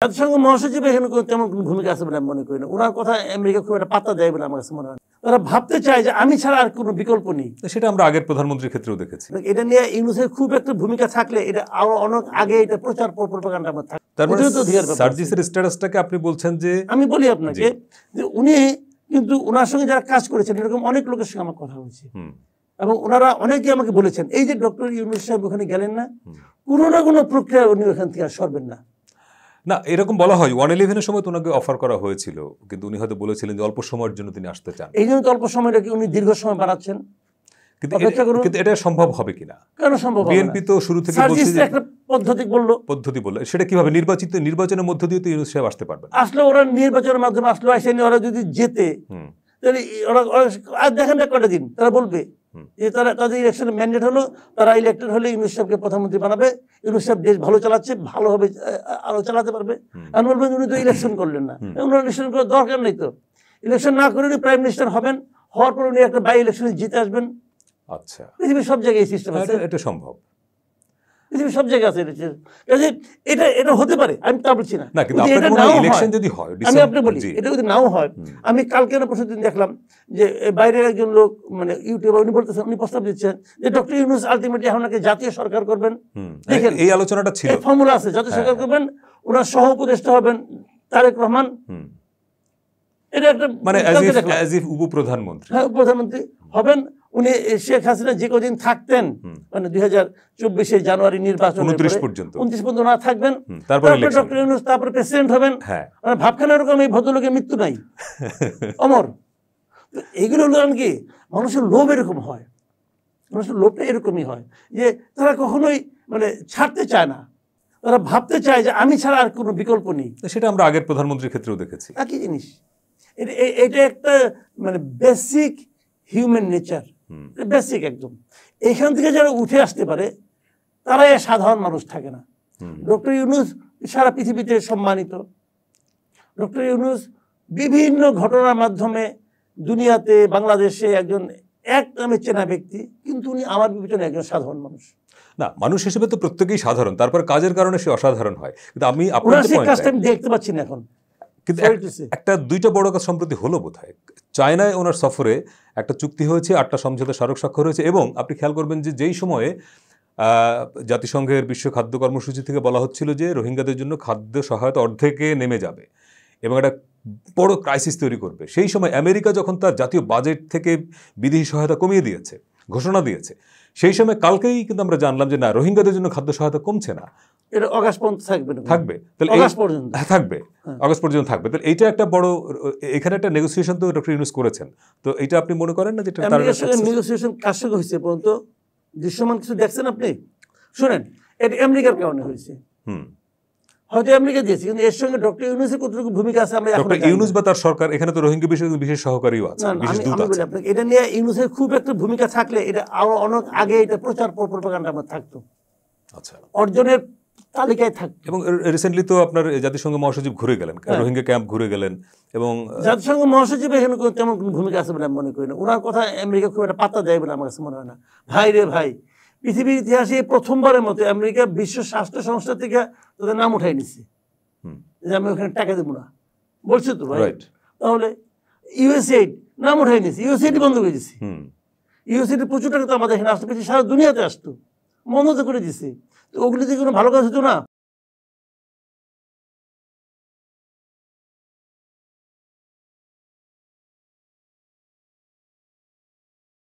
জাতিসংঘ মহাসচিব এখানে তেমন কোনো ভূমিকা আছে বলে আমি মনে করি না। ওনার কথা আমেরিকা খুব একটা পাত্তা দেয় বলে আমার কাছে মনে হয়। তারা ভাবতে চায় যে আমি ছাড়া আর কোনো বিকল্প নেই। সেটা আমরা আগের প্রধানমন্ত্রীর ক্ষেত্রেও দেখেছি। এটা নিয়ে ইউনূসের খুব একটা ভূমিকা থাকলে এটা আরো অনেক আগে এটা প্রচার প্রপাগান্ডা আমার থাকে। তার মানে সার্জিসের স্ট্যাটাসটাকে আপনি বলছেন যে, আমি বলি আপনাকে যে উনি কিন্তু ওনার সঙ্গে যারা কাজ করেছেন এরকম অনেক লোকের সঙ্গে আমার কথা হয়েছে এবং ওনারা অনেকে আমাকে বলেছেন এই যে ডক্টর ইউনূস সাহেব ওখানে গেলেন না, কোনো না কোনো প্রক্রিয়া উনি ওখান থেকে আর সরবেন না। না, এরকম বলা হয় 111-এর সময় তো ওনাকে অফার করা হয়েছিল, কিন্তু উনি হয়তো বলেছিলেন যে অল্প সময়ের জন্য তিনি আসতে চান। এই জন্য তো অল্প সময়টাকে উনি দীর্ঘ সময় বাড়াচ্ছেন। কিন্তু এটা সম্ভব হবে কিনা? কেন সম্ভব হবে না? বিএনপি তো শুরু থেকে বলছে যে একটা পদ্ধতি বলল, সেটা কিভাবে নির্বাচনের মধ্য দিয়ে তো ইউনূস সাহেব আসতে পারবেন। আসলে ওরা নির্বাচনের মাধ্যমে আসলে আসেনি, ওরা যদি যেতে তাহলে ওরা দেখেন না কটা দিন তারা বলবে যে তারা তাদের ইলেকশনের ম্যান্ডেট হলো, তারা ইলেক্টেড হলে ইউনূস সাহেবকে প্রধানমন্ত্রী বানাবে, ইউনূস সাহেব দেশ ভালো চালাচ্ছে, ভালোভাবে আরো চালাতে পারবে। আর বলবেন উনি তো ইলেকশন করলেন না, ওনার ইলেকশন করার দরকার নেই। তো ইলেকশন না করে উনি প্রাইম মিনিস্টার হবেন, হওয়ার পর উনি একটা বাই ইলেকশনে জিতে আসবেন। আচ্ছা, পৃথিবীর সব জায়গায় এই সিস্টেম আছে, এটা সম্ভব, পৃথিবীর সব জায়গায় আছে। এটা হতে পারে, আমি তা বলছি না। কিন্তু ইলেকশন যদি হয়, আমি আপনাকে বলি এটা যদি নাও হয়, আমি কালকে না পরশু দিন দেখলাম যে বাইরের একজন লোক মানে ইউটিউবে উনি বলতেছেন, উনি প্রস্তাব দিচ্ছেন যে ডক্টর ইউনূস আলটিমেটলি ওনাকে জাতীয় সরকার করবেন। দেখেন এই আলোচনাটা ছিল, ফর্মুলা আছে, জাতীয় সরকার করবেন, ওনার সহ উপদেষ্টা হবেন তারেক রহমান। এটা একটা মানে উপপ্রধানমন্ত্রী, হ্যাঁ উপপ্রধানমন্ত্রী হবেন উনি। শেখ হাসিনা যে কদিন থাকতেন মানে 2024 জানুয়ারি নির্বাচন 29 পর্যন্ত না থাকবেন, তারপরে ডক্টর ইউনূস তারপরে প্রেসিডেন্ট হবেন। ভাবখানা এরকম এই ভদ্রলোকের মৃত্যু নাই, অমর। তো এইগুলো হলো কি মানুষের লোভ এরকম হয়, মানুষের লোভটা এরকমই হয় যে তারা কখনোই মানে ছাড়তে চায় না, তারা ভাবতে চায় যে আমি ছাড়া আর কোনো বিকল্প নেই। সেটা আমরা আগের প্রধানমন্ত্রীর ক্ষেত্রেও দেখেছি। একই জিনিস, এটা একটা মানে বেসিক হিউম্যান নেচার, বেসিক একদম। এখান থেকে যারা উঠে আসতে পারে তারাই সাধারণ মানুষ থাকে না। ডক্টর ইউনূস সারা পৃথিবীতে সম্মানিত। ডক্টর ইউনূস বিভিন্ন ঘটনার মাধ্যমে দুনিয়াতে বাংলাদেশে একজন এক নামে চেনা ব্যক্তি, কিন্তু উনি আমার বিবেচনায় একজন সাধারণ মানুষ না। মানুষ হিসেবে তো প্রত্যেকেই সাধারণ, তারপর কাজের কারণে সে অসাধারণ হয়। কিন্তু আমি দেখতে পাচ্ছি না এখন। কিন্তু একটা দুইটা বড় কাজ সম্প্রতি হলো বোধহয়, চায়নায় ওনার সফরে একটা চুক্তি হয়েছে, 8টা সমঝোতা স্মারক স্বাক্ষর হয়েছে। এবং আপনি খেয়াল করবেন যে যেই সময়ে জাতিসংঘের বিশ্ব খাদ্য কর্মসূচি থেকে বলা হচ্ছিল যে রোহিঙ্গাদের জন্য খাদ্য সহায়তা অর্ধেকে নেমে যাবে এবং একটা বড় ক্রাইসিস তৈরি করবে, সেই সময় আমেরিকা যখন তার জাতীয় বাজেট থেকে বিদেশি সহায়তা কমিয়ে দিয়েছে, ঘোষণা দিয়েছে, সেই সময় কালকেই কিন্তু আমরা জানলাম যে না, রোহিঙ্গাদের জন্য খাদ্য সহায়তা কমছে না, এটা আগস্ট পর্যন্ত থাকবে। তাহলে আগস্ট পর্যন্ত থাকবে। তাহলে এইটা একটা বড়, এখানে একটা নেগোসিয়েশন তো ডক্টর ইউনূস করেছেন। তো এটা আপনি মনে করেন না যেটা নেগোসিয়েশন কার সঙ্গে হয়েছে পর্যন্ত দৃশ্যমান কিছু দেখছেন আপনি? শুনেন, এটা আমেরিকার কারণে হয়েছে, হয়তো আমেরিকা দিয়েছে, কিন্তু এর সঙ্গে ডক্টর ইউনূসের কতটুকু ভূমিকা আছে আমরা ডক্টর ইউনূস বা তার সরকার, এখানে তো রোহিঙ্গা বিষয়ে বিশেষ সহকারীও আছে, বিশেষ দূত আছে। এটা নিয়ে ইউনূসের খুব একটা ভূমিকা থাকলে এটা আরো অনেক আগে এটা প্রচার প্রপাগান্ডা আমার থাকতো। আচ্ছা, অর্জনের তালিকায় থাকতো। এবং রিসেন্টলি তো আপনার জাতিসংঘ মহাসচিব ঘুরে গেলেন, রোহিঙ্গা ক্যাম্প ঘুরে গেলেন, এবং জাতিসংঘ মহাসচিব এখানে তেমন কোনো ভূমিকা আছে বলে আমি মনে করি না। ওনার কথা আমেরিকা খুব একটা পাত্তা দেয় বলে আমার কাছে মনে হয় না। ভাই রে ভাই, পৃথিবীর ইতিহাসে প্রথমবারের মতো আমেরিকা বিশ্ব স্বাস্থ্য সংস্থা থেকে তাদের নাম উঠাই নিচ্ছে যে আমি ওখানে টাকা দেবো না, বলছে তো ভাই। তাহলে ইউএসএইড নাম উঠাই নিচ্ছে, ইউএসএইড বন্ধ করে দিচ্ছে। ইউএসএইড প্রচুর টাকা তো আমাদের এখানে আসতে পেরেছে, সারা দুনিয়াতে আসতো, বন্ধ তো করে দিচ্ছে। তো ওগুলি থেকে কোনো ভালো কাজ হতো না।